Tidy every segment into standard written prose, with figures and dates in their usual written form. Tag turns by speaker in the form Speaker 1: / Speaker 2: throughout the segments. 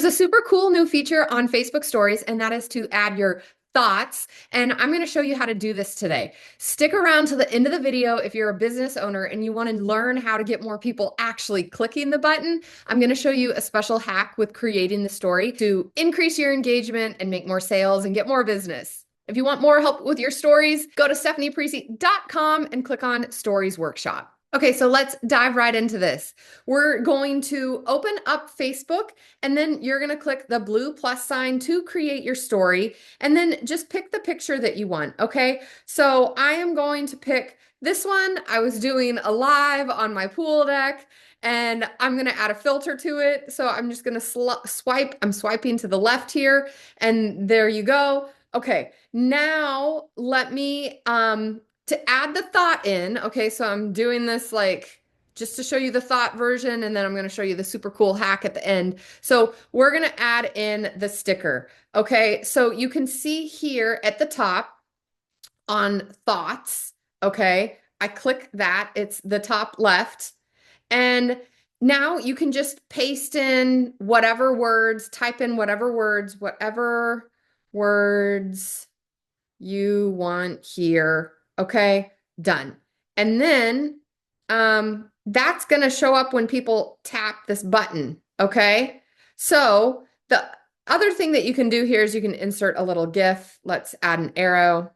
Speaker 1: a super cool new feature on Facebook Stories, and that is to add your thoughts. And I'm going to show you how to do this today. Stick around to the end of the video if you're a business owner and you want to learn how to get more people actually clicking the button. I'm going to show you a special hack with creating the story to increase your engagement and make more sales and get more business. If you want more help with your stories, go to stephanieparisi.com and click on Stories Workshop. Okay, so let's dive right into this. We're going to open up Facebook, and then you're going to click the blue plus sign to create your story, and then just pick the picture that you want, okay? So I am going to pick this one. I was doing a live on my pool deck, and I'm going to add a filter to it. So I'm just going to swipe. I'm swiping to the left here, and there you go. Okay, now let me to add the thought in. Okay, so I'm doing this like just to show you the thought version, and then I'm going to show you the super cool hack at the end. So we're going to add in the sticker. Okay, so you can see here at the top on thoughts. Okay, I click that. It's the top left. And now you can just paste in whatever words, type in whatever words you want here. Okay, done. And then that's going to show up when people tap this button. Okay, so the other thing that you can do here is you can insert a little GIF. Let's add an arrow.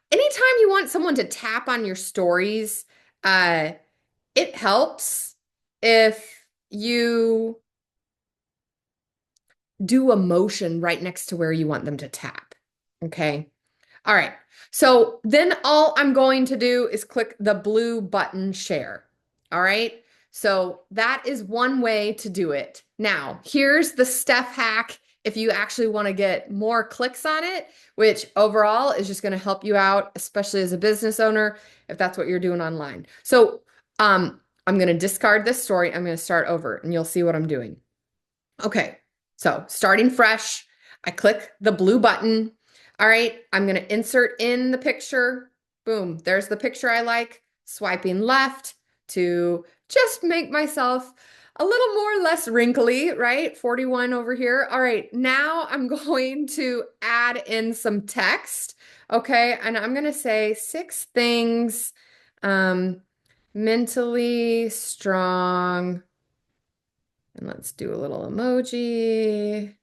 Speaker 1: Anytime you want someone to tap on your stories, it helps if you do a motion right next to where you want them to tap. Okay. All right. So then all I'm going to do is click the blue button share. All right. So that is one way to do it. Now, here's the Steph hack if you actually want to get more clicks on it, which overall is just going to help you out, especially as a business owner, if that's what you're doing online. So I'm going to discard this story. I'm going to start over and you'll see what I'm doing. Okay. So starting fresh, I click the blue button. All right, I'm going to insert in the picture. Boom, there's the picture I like. Swiping left to just make myself a little more less wrinkly, right? 41 over here. All right, now I'm going to add in some text. Okay, and I'm going to say 6 things mentally strong. And let's do a little emoji.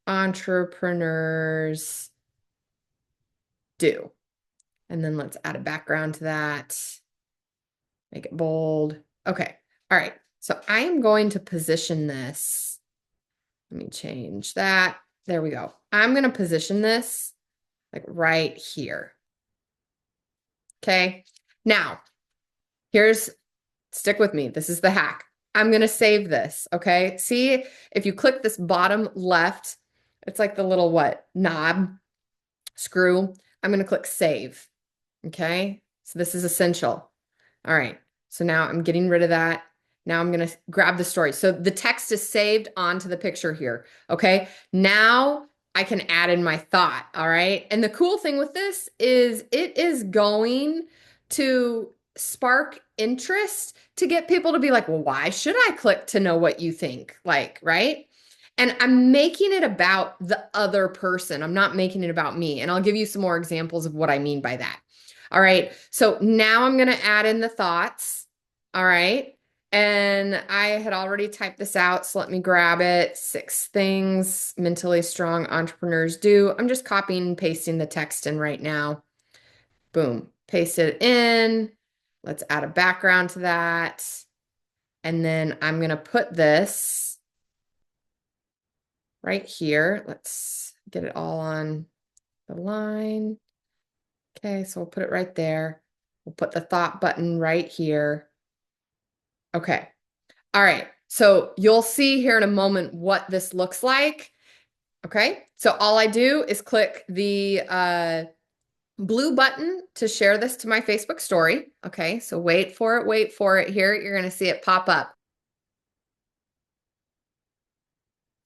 Speaker 1: Entrepreneurs do. And then let's add a background to that. Make it bold. Okay. All right. So I am going to position this. Let me change that. There we go. I'm going to position this like right here. Okay. Now, stick with me. This is the hack. I'm going to save this. Okay. See, if you click this bottom left, it's like the little knob, screw. I'm going to click save. Okay. So this is essential. All right. So now I'm getting rid of that. Now I'm going to grab the story. So the text is saved onto the picture here. Okay. Now I can add in my thought. All right. And the cool thing with this is it is going to spark interest to get people to be like, well, why should I click to know what you think? Like, right? And I'm making it about the other person. I'm not making it about me. And I'll give you some more examples of what I mean by that. All right. So now I'm going to add in the thoughts. All right. And I had already typed this out. So let me grab it. 6 things mentally strong entrepreneurs do. I'm just copying and pasting the text in right now. Boom. Paste it in. Let's add a background to that. And then I'm going to put this right here. Let's get it all on the line. Okay, so we'll put it right there. We'll put the thought button right here. Okay. All right. So you'll see here in a moment what this looks like. Okay. So all I do is click the blue button to share this to my Facebook story. Okay. So wait for it here. You're going to see it pop up.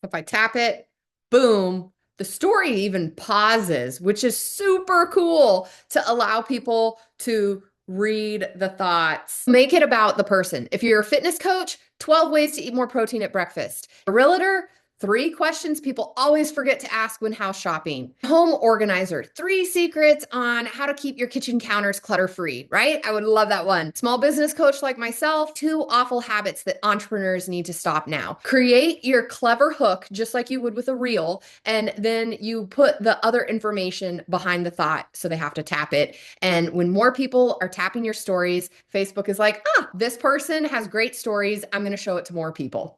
Speaker 1: If I tap it, boom, the story even pauses, which is super cool to allow people to read the thoughts. Make it about the person. If you're a fitness coach, 12 ways to eat more protein at breakfast. A realtor, 3 questions people always forget to ask when house shopping. Home organizer, 3 secrets on how to keep your kitchen counters clutter-free, right? I would love that one. Small business coach like myself, 2 awful habits that entrepreneurs need to stop now. Create your clever hook, just like you would with a reel, and then you put the other information behind the thought so they have to tap it. And when more people are tapping your stories, Facebook is like, this person has great stories. I'm going to show it to more people.